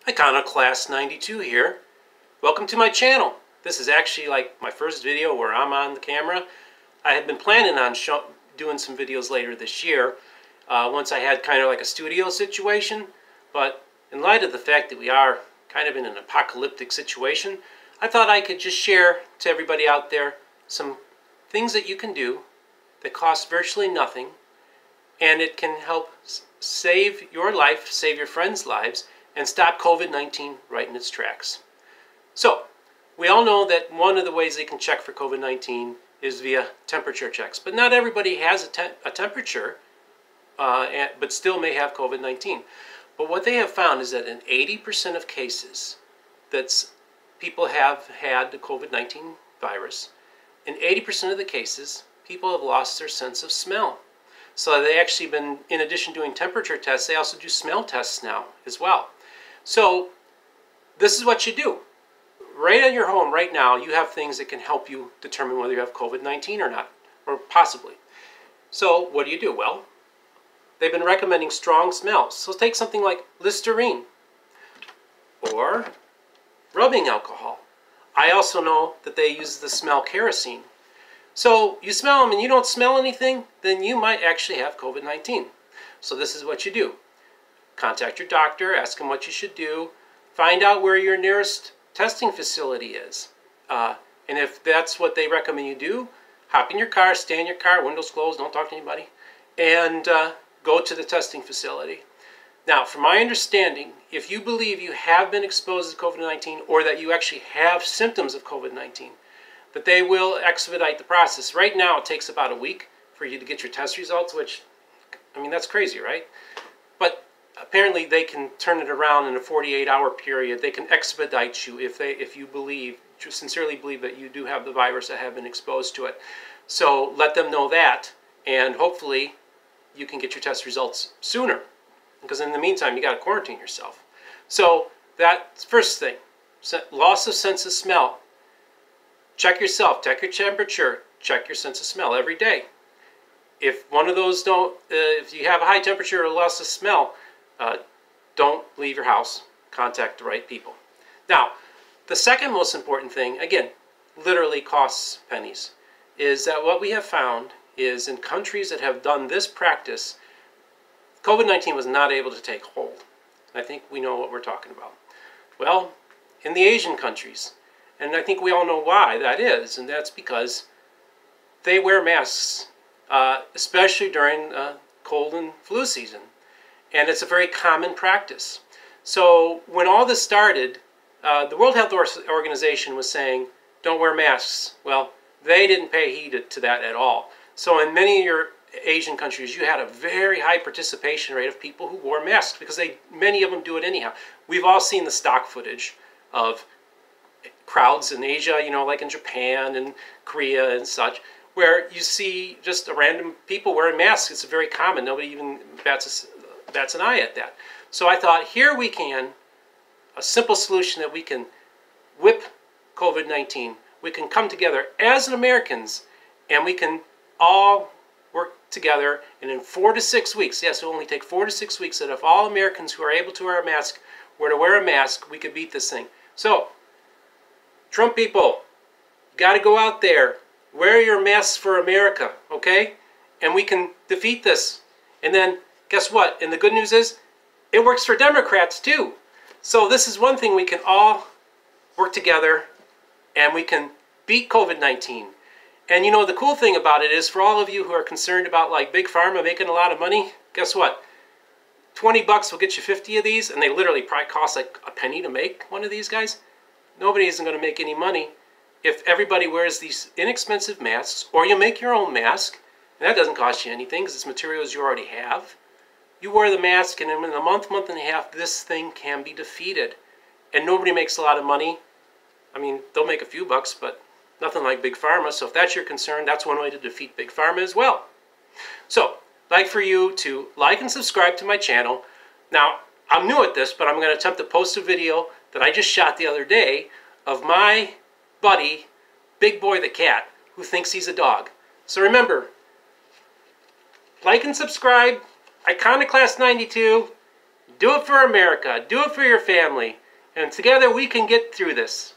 Iconoclast 92 here. Welcome to my channel. This is actually like my first video where I'm on the camera. I had been planning on doing some videos later this year once I had kind of like a studio situation, but in light of the fact that we are kind of in an apocalyptic situation, I thought I could just share to everybody out there some things that you can do that cost virtually nothing, and it can help save your life, save your friends' lives, and stop COVID-19 right in its tracks. So, we all know that one of the ways they can check for COVID-19 is via temperature checks. But not everybody has a temperature, but still may have COVID-19. But what they have found is that in 80% of cases that people have had the COVID-19 virus, in 80% of the cases, people have lost their sense of smell. So they actually been, in addition to doing temperature tests, they also do smell tests now as well. So this is what you do. Right in your home right now, you have things that can help you determine whether you have COVID-19 or not, or possibly. So what do? Well, they've been recommending strong smells. So take something like Listerine or rubbing alcohol. I also know that they use the smell kerosene. So you smell them and you don't smell anything, then you might actually have COVID-19. So this is what you do. Contact your doctor, ask him what you should do, find out where your nearest testing facility is. And if that's what they recommend you do, hop in your car, stay in your car, windows closed, don't talk to anybody, and go to the testing facility. Now, from my understanding, if you believe you have been exposed to COVID-19 or that you actually have symptoms of COVID-19, that they will expedite the process. Right now, it takes about a week for you to get your test results, which, I mean, that's crazy, right? But apparently they can turn it around in a 48-hour period. They can expedite you if you believe, sincerely believe that you do have the virus or have been exposed to it. So let them know that, and hopefully you can get your test results sooner. Because in the meantime, you got to quarantine yourself. So that's first thing. Loss of sense of smell. Check yourself, check your temperature, check your sense of smell every day. If one of those don't, if you have a high temperature or loss of smell, don't leave your house. Contact the right people. Now, the second most important thing, again, literally costs pennies, is that what we have found is in countries that have done this practice, COVID-19 was not able to take hold. I think we know what we're talking about. Well, in the Asian countries, and I think we all know why that is, and that's because they wear masks, especially during cold and flu season. And it's a very common practice. So when all this started, the World Health Organization was saying, don't wear masks. Well, they didn't pay heed to that at all. So in many of your Asian countries, you had a very high participation rate of people who wore masks because many of them do it anyhow. We've all seen the stock footage of crowds in Asia, you know, like in Japan and Korea and such, where you see just a random people wearing masks. It's very common. Nobody even bats an eye at that. So I thought, here we can, a simple solution that we can whip COVID-19. We can come together as Americans, and we can all work together, and in 4 to 6 weeks, yes, it will only take 4 to 6 weeks, that if all Americans who are able to wear a mask were to wear a mask, we could beat this thing. So, Trump people, got to go out there, wear your masks for America, okay? And we can defeat this. And then, guess what? And the good news is, it works for Democrats too. So this is one thing we can all work together, and we can beat COVID-19. And you know, the cool thing about it is, for all of you who are concerned about like Big Pharma making a lot of money, guess what? 20 bucks will get you 50 of these, and they literally probably cost like a penny to make one of these guys. Nobody isn't going to make any money if everybody wears these inexpensive masks, or you make your own mask, and that doesn't cost you anything because it's materials you already have. You wear the mask, and in a month and a half, this thing can be defeated. And nobody makes a lot of money. I mean, they'll make a few bucks, but nothing like Big Pharma. So if that's your concern, that's one way to defeat Big Pharma as well. So, I'd like for you to like and subscribe to my channel. Now, I'm new at this, but I'm going to attempt to post a video that I just shot the other day of my buddy, Big Boy the Cat, who thinks he's a dog. So remember, like and subscribe, Iconoclast 92, Do it for America. Do it for your family. And together we can get through this.